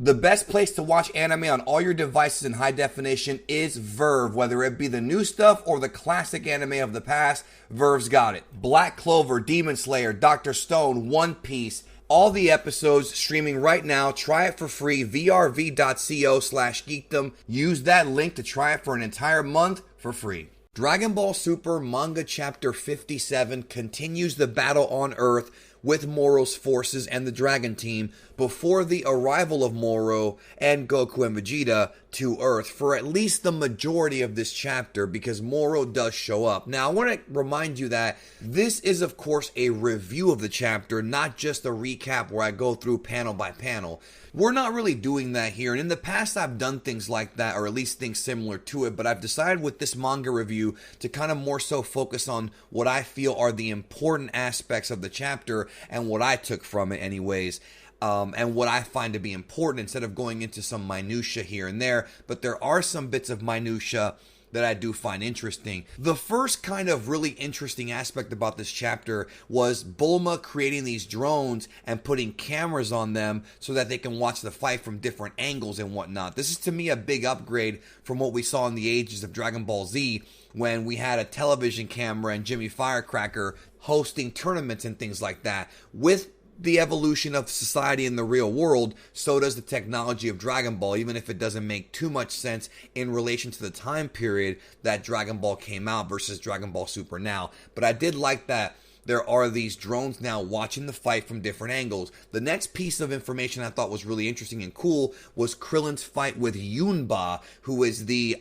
The best place to watch anime on all your devices in high definition is Verve. Whether it be the new stuff or the classic anime of the past, Verve's got it. Black Clover, Demon Slayer, Dr. Stone, One Piece, all the episodes streaming right now. Try it for free, vrv.co/geekdom. Use that link to try it for an entire month for free. Dragon Ball Super Manga Chapter 57 continues the battle on Earth with Moro's forces and the Dragon Team before the arrival of Moro and Goku and Vegeta to Earth for at least the majority of this chapter, because Moro does show up. Now, I want to remind you that this is, of course, a review of the chapter, not just a recap where I go through panel by panel. We're not really doing that here, and in the past I've done things like that, or at least things similar to it, but I've decided with this manga review to kind of more so focus on what I feel are the important aspects of the chapter and what I took from it anyways. And what I find to be important, instead of going into some minutia here and there. But there are some bits of minutia that I do find interesting. The first kind of really interesting aspect about this chapter was Bulma creating these drones and putting cameras on them so that they can watch the fight from different angles and whatnot. This is, to me, a big upgrade from what we saw in the ages of Dragon Ball Z, when we had a television camera and Jimmy Firecracker hosting tournaments and things like that. With the evolution of society in the real world, so does the technology of Dragon Ball, even if it doesn't make too much sense in relation to the time period that Dragon Ball came out versus Dragon Ball Super now. But I did like that there are these drones now watching the fight from different angles. The next piece of information I thought was really interesting and cool was Krillin's fight with Yunba, who is the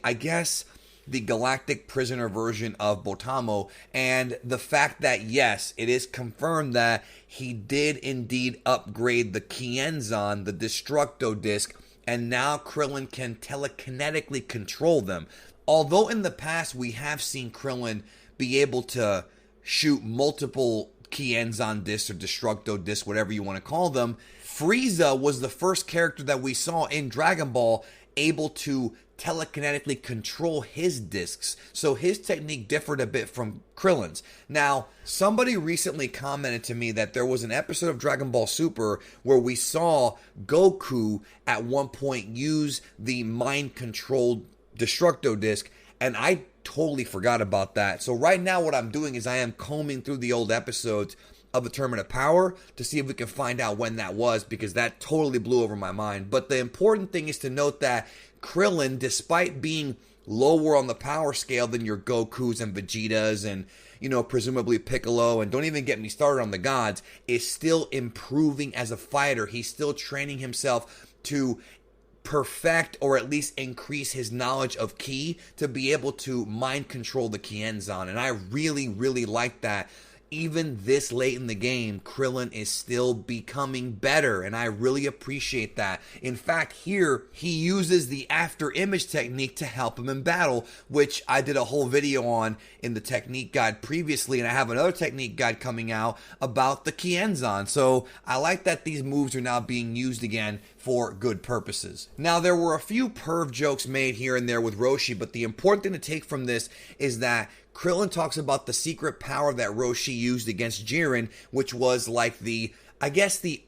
galactic prisoner version of Botamo, and the fact that, yes, it is confirmed that he did indeed upgrade the Kienzan, the Destructo Disc, and now Krillin can telekinetically control them. Although in the past we have seen Krillin be able to shoot multiple Kienzan discs or Destructo discs, whatever you want to call them, Frieza was the first character that we saw in Dragon Ball able to telekinetically control his discs, so his technique differed a bit from Krillin's. Now, somebody recently commented to me that there was an episode of Dragon Ball Super where we saw Goku at one point use the mind-controlled Destructo disc, and I totally forgot about that. So right now what I'm doing is I am combing through the old episodes of the Tournament of Power to see if we can find out when that was, because that totally blew over my mind. But the important thing is to note that Krillin, despite being lower on the power scale than your Gokus and Vegetas and, presumably Piccolo, and don't even get me started on the gods, is still improving as a fighter. He's still training himself to perfect or at least increase his knowledge of Ki to be able to mind control the Kienzan. And I really, really like that. Even this late in the game, Krillin is still becoming better, and I really appreciate that. In fact, here, he uses the after image technique to help him in battle, which I did a whole video on in the technique guide previously, and I have another technique guide coming out about the Kienzan. So I like that these moves are now being used again for good purposes. Now, there were a few perv jokes made here and there with Roshi, but the important thing to take from this is that Krillin talks about the secret power that Roshi used against Jiren, which was like the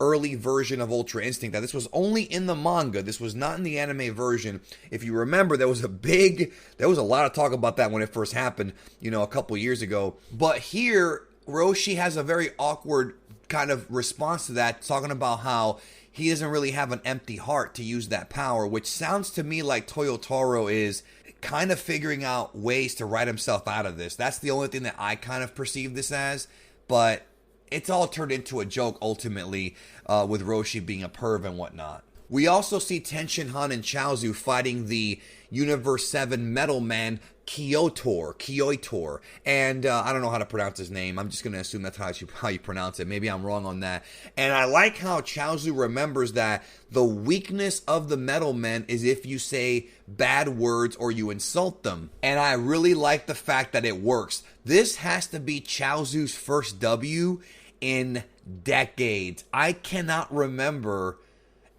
early version of Ultra Instinct. Now, this was only in the manga. This was not in the anime version. If you remember, there was a lot of talk about that when it first happened, a couple years ago. But here, Roshi has a very awkward kind of response to that, talking about how he doesn't really have an empty heart to use that power, which sounds to me like Toyotaro is kind of figuring out ways to write himself out of this. That's the only thing that I kind of perceive this as, but it's all turned into a joke ultimately, with Roshi being a perv and whatnot. We also see Tenshinhan and Chiaotzu fighting the Universe 7 Metal Man Chiaotzu, and I don't know how to pronounce his name. I'm just going to assume that's how you pronounce it. Maybe I'm wrong on that. And I like how Chiaotzu remembers that the weakness of the Metal Men is if you say bad words or you insult them. And I really like the fact that it works. This has to be Chiaotzu's first W in decades. I cannot remember.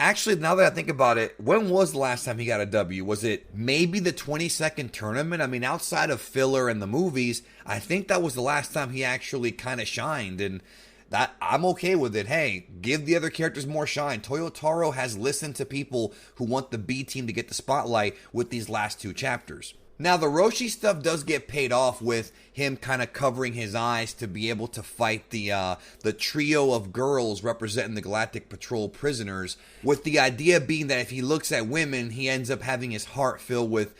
Actually, now that I think about it, when was the last time he got a W? Was it maybe the 22nd tournament? I mean, outside of filler and the movies, I think that was the last time he actually kind of shined. And that I'm okay with it. Hey, give the other characters more shine. Toyotaro has listened to people who want the B team to get the spotlight with these last 2 chapters. Now, the Roshi stuff does get paid off with him kind of covering his eyes to be able to fight the trio of girls representing the Galactic Patrol prisoners, with the idea being that if he looks at women, he ends up having his heart filled with,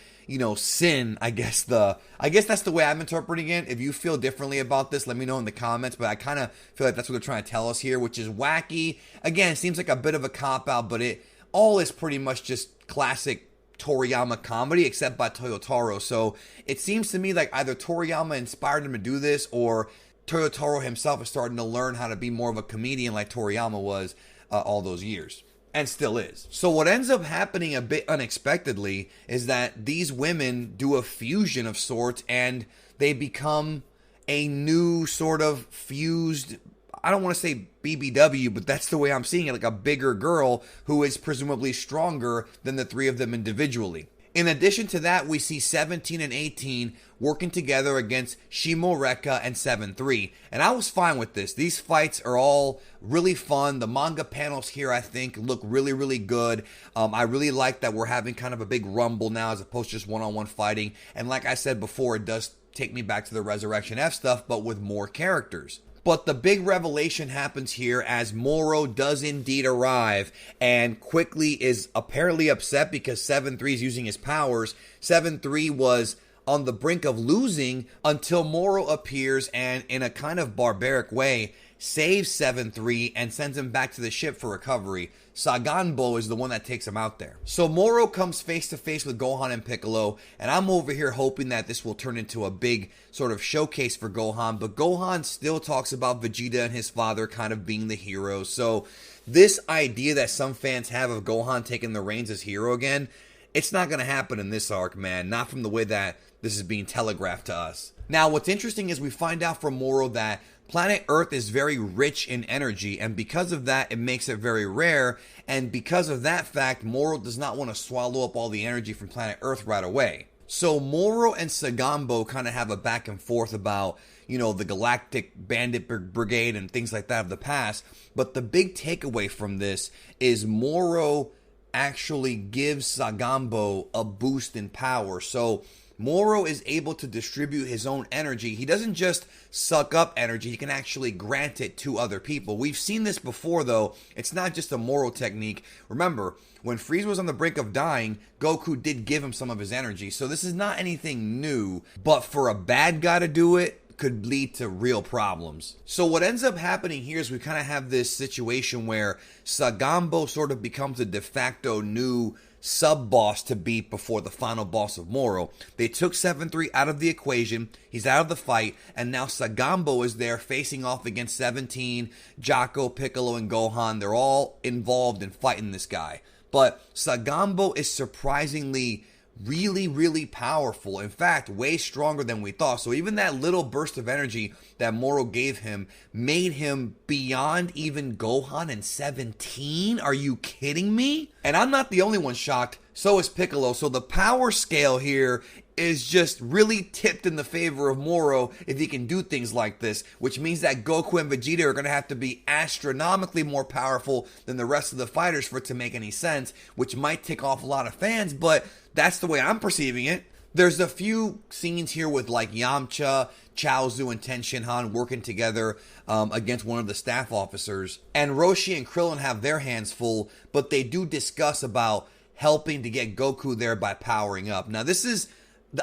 sin. I guess that's the way I'm interpreting it. If you feel differently about this, let me know in the comments, but I kind of feel like that's what they're trying to tell us here, which is wacky. Again, seems like a bit of a cop-out, but it all is pretty much just classic Toriyama comedy, except by Toyotaro. So it seems to me like either Toriyama inspired him to do this, or Toyotaro himself is starting to learn how to be more of a comedian like Toriyama was all those years, and still is. So what ends up happening a bit unexpectedly is that these women do a fusion of sorts, and they become a new sort of fused, I don't want to say BBW, but that's the way I'm seeing it, like a bigger girl who is presumably stronger than the 3 of them individually. In addition to that, we see 17 and 18 working together against Shimoreka and 7-3. And I was fine with this. These fights are all really fun. The manga panels here, I think, look really, really good. I really like that we're having kind of a big rumble now as opposed to just one-on-one fighting. And like I said before, it does take me back to the Resurrection F stuff, but with more characters. But the big revelation happens here as Moro does indeed arrive and quickly is apparently upset because 7-3 is using his powers. 7-3 was on the brink of losing until Moro appears and, in a kind of barbaric way, saves 7-3 and sends him back to the ship for recovery. Saganbo is the one that takes him out there. So Moro comes face to face with Gohan and Piccolo, and I'm over here hoping that this will turn into a big sort of showcase for Gohan, but Gohan still talks about Vegeta and his father kind of being the heroes. So this idea that some fans have of Gohan taking the reins as hero again, it's not going to happen in this arc, man. Not from the way that this is being telegraphed to us. Now, what's interesting is we find out from Moro that planet Earth is very rich in energy, and because of that, it makes it very rare, and because of that fact, Moro does not want to swallow up all the energy from planet Earth right away. So Moro and Saganbo kind of have a back and forth about, the Galactic Bandit Brigade and things like that of the past, but the big takeaway from this is Moro actually gives Saganbo a boost in power. So Moro is able to distribute his own energy. He doesn't just suck up energy, he can actually grant it to other people. We've seen this before, though. It's not just a Moro technique. Remember, when Frieza was on the brink of dying, Goku did give him some of his energy. So this is not anything new, but for a bad guy to do it could lead to real problems. So what ends up happening here is we kind of have this situation where Saganbo sort of becomes a de facto new sub-boss to beat before the final boss of Moro. They took 7-3 out of the equation, he's out of the fight, and now Saganbo is there facing off against 17, Jaco, Piccolo, and Gohan. They're all involved in fighting this guy. But Saganbo is surprisingly really, really powerful. In fact, way stronger than we thought. So even that little burst of energy that Moro gave him made him beyond even Gohan and 17? Are you kidding me? And I'm not the only one shocked. So is Piccolo. So the power scale here is just really tipped in the favor of Moro if he can do things like this, which means that Goku and Vegeta are going to have to be astronomically more powerful than the rest of the fighters for it to make any sense, which might tick off a lot of fans, but that's the way I'm perceiving it. There's a few scenes here with like Yamcha, Chiaotzu, and Ten Shinhan working together against one of the staff officers, and Roshi and Krillin have their hands full, but they do discuss about helping to get Goku there by powering up. Now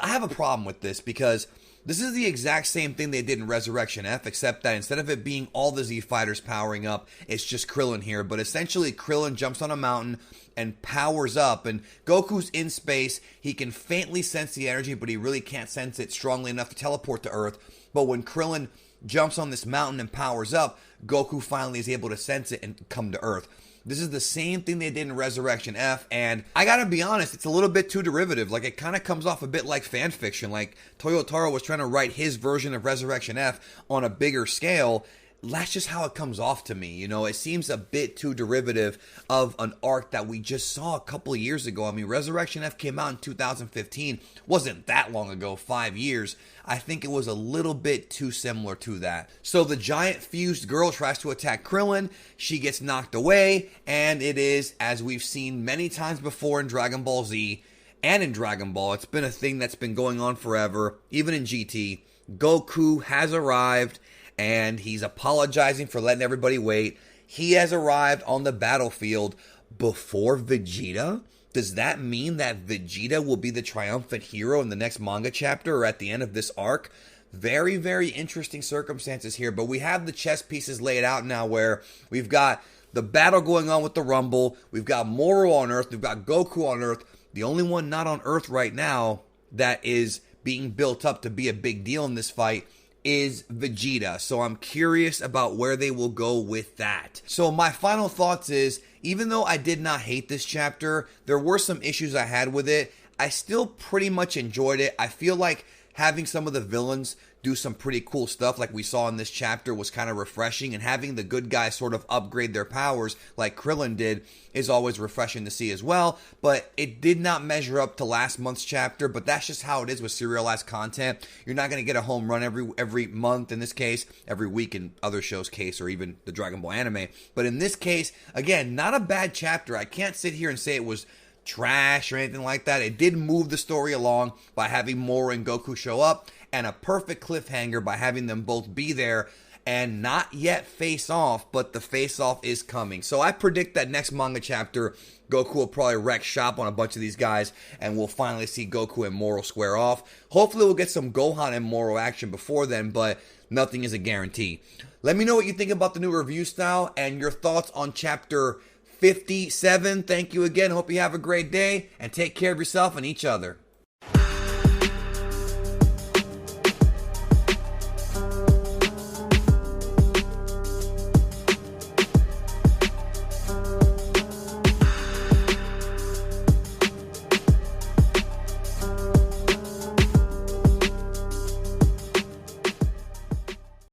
I have a problem with this because this is the exact same thing they did in Resurrection F, except that instead of it being all the Z fighters powering up, it's just Krillin here. But essentially, Krillin jumps on a mountain and powers up, and Goku's in space. He can faintly sense the energy, but he really can't sense it strongly enough to teleport to Earth. But when Krillin jumps on this mountain and powers up, Goku finally is able to sense it and come to Earth. This is the same thing they did in Resurrection F, and I gotta be honest, it's a little bit too derivative. Like, it kind of comes off a bit like fan fiction. Like, Toyotaro was trying to write his version of Resurrection F on a bigger scale. that's just how it comes off to me. You know, it seems a bit too derivative of an arc that we just saw a couple of years ago. I mean, Resurrection F came out in 2015. Wasn't that long ago, 5 years. I think it was a little bit too similar to that. So the giant fused girl tries to attack Krillin. She gets knocked away, and it is, as we've seen many times before in Dragon Ball Z and in Dragon Ball, it's been a thing that's been going on forever, even in GT. Goku has arrived, and he's apologizing for letting everybody wait. He has arrived on the battlefield before Vegeta. Does that mean that Vegeta will be the triumphant hero in the next manga chapter or at the end of this arc? Very, very interesting circumstances here, but we have the chess pieces laid out now where we've got the battle going on with the Rumble, we've got Moro on Earth, we've got Goku on Earth. The only one not on Earth right now that is being built up to be a big deal in this fight is Vegeta. So I'm curious about where they will go with that. So my final thoughts is, even though I did not hate this chapter, there were some issues I had with it. I still pretty much enjoyed it. I feel like having some of the villains do some pretty cool stuff like we saw in this chapter was kind of refreshing, and having the good guys sort of upgrade their powers like Krillin did is always refreshing to see as well. But it did not measure up to last month's chapter, but that's just how it is with serialized content. You're not going to get a home run every month, in this case, every week in other shows' case, or even the Dragon Ball anime. But in this case, again, not a bad chapter. I can't sit here and say it was trash or anything like that. It did move the story along by having Moro and Goku show up, and a perfect cliffhanger by having them both be there and not yet face off, but the face off is coming. So I predict that next manga chapter, Goku will probably wreck shop on a bunch of these guys, and we'll finally see Goku and Moro square off. Hopefully we'll get some Gohan and Moro action before then, but nothing is a guarantee. Let me know what you think about the new review style and your thoughts on chapter 57. Thank you again. Hope you have a great day, and take care of yourself and each other.